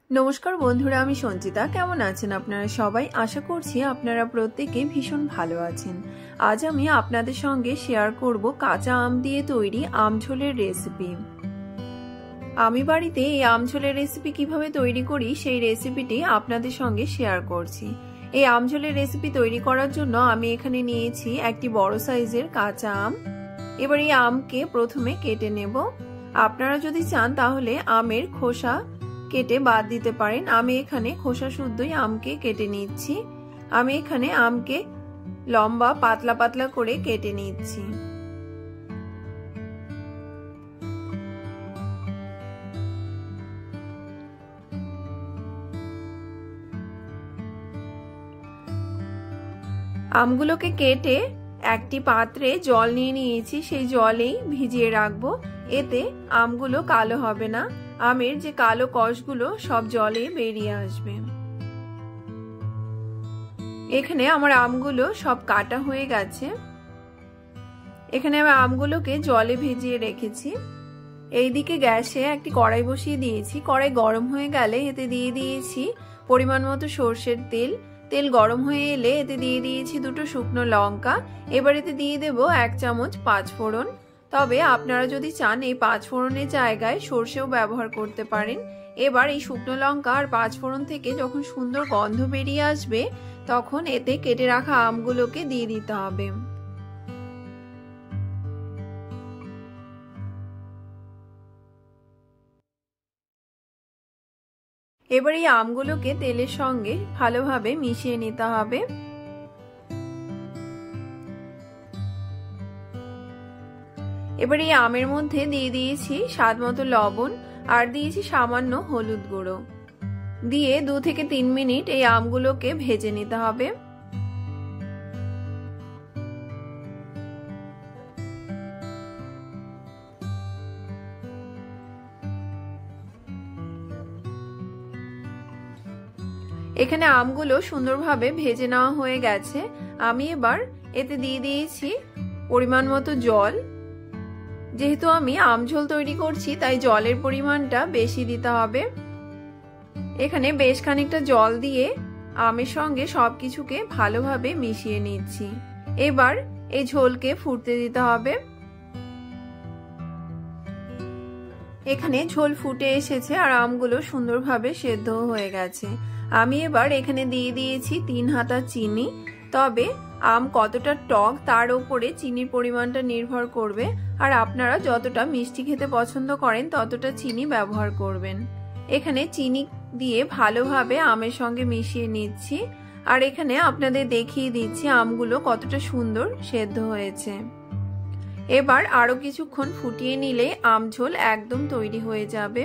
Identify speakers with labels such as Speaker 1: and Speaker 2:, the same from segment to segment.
Speaker 1: नमस्कार बंधुरा आमी संचिता केमन आছেন আপনারা সবাই आशा করছি আপনারা প্রত্যেকে ভীষণ ভালো আছেন। আজ আমি আপনাদের সঙ্গে শেয়ার করব কাঁচা আম দিয়ে তৈরি আমঝোলের রেসিপি। আমি বাড়িতে এই আমঝোলের রেসিপি কিভাবে তৈরি করি সেই রেসিপিটি আপনাদের সঙ্গে শেয়ার করছি। এই আমঝোলের রেসিপি তৈরি করার জন্য আমি এখানে নিয়েছি একটি বড় সাইজের কাঁচা আম। এবার এই আমকে প্রথমে কেটে নেব। আপনারা যদি চান তাহলে আমের খোসা কেটে বাদ দিতে পারেন। আমি এখানে খোসা শুদ্ধই আমকে কেটে নিচ্ছি। আমি এখানে আমকে লম্বা পাতলা পাতলা করে কেটে নিচ্ছি। আমগুলোকে কেটে একটি পাত্রে জল নিয়ে নিয়েছি, সেই জলেই ভিজিয়ে রাখবো। এতে আমগুলো কালো হবে না, আমের যে কালো কষগুলো সব জলে বেরিয়ে আসবে। এখানে আমার আমগুলো সব কাটা হয়ে গেছে। এখানে আমি আমগুলোকে জলে ভিজিয়ে রেখেছি। এইদিকে গ্যাসে একটি কড়াই বসিয়ে দিয়েছি। কড়াই গরম হয়ে গেলে এতে দিয়ে দিয়েছি পরিমাণ মতো সরষের তেল। তেল গরম হয়ে এলে এতে দিয়ে দিয়েছি দুটো শুকনো লঙ্কা। এবার এতে দিয়ে দেব 1 চামচ পাঁচফোড়ন। তবে আপনারা যদি চান এই পাঁচফোড়নের জায়গায় সরষেও ব্যবহার করতে পারেন। এবার এই শুকনো লঙ্কা আর পাঁচফোড়ন থেকে যখন সুন্দর গন্ধ বেরিয়ে আসবে তখন এতে কেটে রাখা আমগুলোকে দিয়ে দিতে হবে। এবার এই আমগুলোকে তেলের সঙ্গে ভালোভাবে মিশিয়ে নিতে হবে। এবার এই আমের মধ্যে দিয়ে দিয়েছি স্বাদ মতো লবণ আর দিয়েছি সামান্য হলুদ গুঁড়ো। দিয়ে 2 থেকে 3 মিনিট এই আমগুলোকে ভেজে নিতে হবে। এখানে আমগুলো সুন্দরভাবে ভেজে নেওয়া হয়ে গেছে। আমি এবার এতে দিয়ে দিয়েছি পরিমাণ মতো জল। যেহেতু আমি আমঝোল তৈরি করছি তাই জলের পরিমাণটা বেশি দিতে হবে। এখানে বেশ খানিকটা জল দিয়ে আমের সঙ্গে সবকিছুকে ভালোভাবে মিশিয়ে নিচ্ছি। এবার এই ঝোলকে ফুটতে দিতে হবে। এখানে ঝোল ফুটে এসেছে আর আমগুলো সুন্দরভাবে সেদ্ধ হয়ে গেছে। আমি এবার এখানে দিয়ে দিয়েছি 3 হাতা চিনি। তবে আম কতটা টক তার উপরে চিনির পরিমাণটা নির্ভর করবে, আর আপনারা যতটা মিষ্টি খেতে পছন্দ করেন ততটা চিনি ব্যবহার করবেন। এখানে চিনি দিয়ে ভালোভাবে আমের সঙ্গে মিশিয়ে নিচ্ছি। আর এখানে আপনাদের দেখিয়ে দিচ্ছি আমগুলো কতটা সুন্দর সেদ্ধ হয়েছে। এবার আরো কিছুক্ষণ ফুটিয়ে নিলে আমঝোল একদম তৈরি হয়ে যাবে।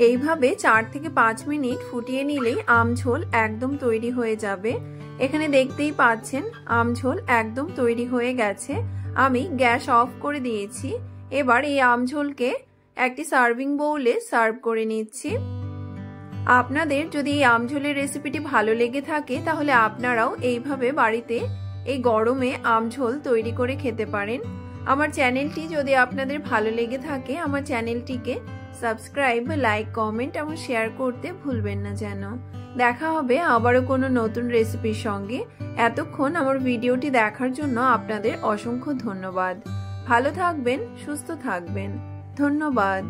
Speaker 1: এইভাবে 4 থেকে 5 মিনিট ফুটিয়ে নিলেই আমঝোল একদম তৈরি হয়ে যাবে। এখানে দেখতেই পাচ্ছেন আমঝোল একদম তৈরি হয়ে গেছে। আমি গ্যাস অফ করে দিয়েছি। এবার এই আমঝোলকে একটি সার্ভিং বাউলে সার্ভ করে নিচ্ছি। আপনাদের যদি এই আমঝোলের রেসিপিটি ভালো লেগে থাকে তাহলে আপনারাও এইভাবে বাড়িতে এই গরমে আমঝোল তৈরি করে খেতে পারেন। আমার চ্যানেলটি যদি আপনাদের ভালো লেগে থাকে আমার চ্যানেলটিকে সাবস্ক্রাইব, লাইক, কমেন্ট এবং শেয়ার করতে ভুলবেন না যেন। দেখা হবে আবারও কোনো নতুন রেসিপির সঙ্গে। এতক্ষণ আমার ভিডিওটি দেখার জন্য আপনাদের অসংখ্য ধন্যবাদ। ভালো থাকবেন, সুস্থ থাকবেন। ধন্যবাদ।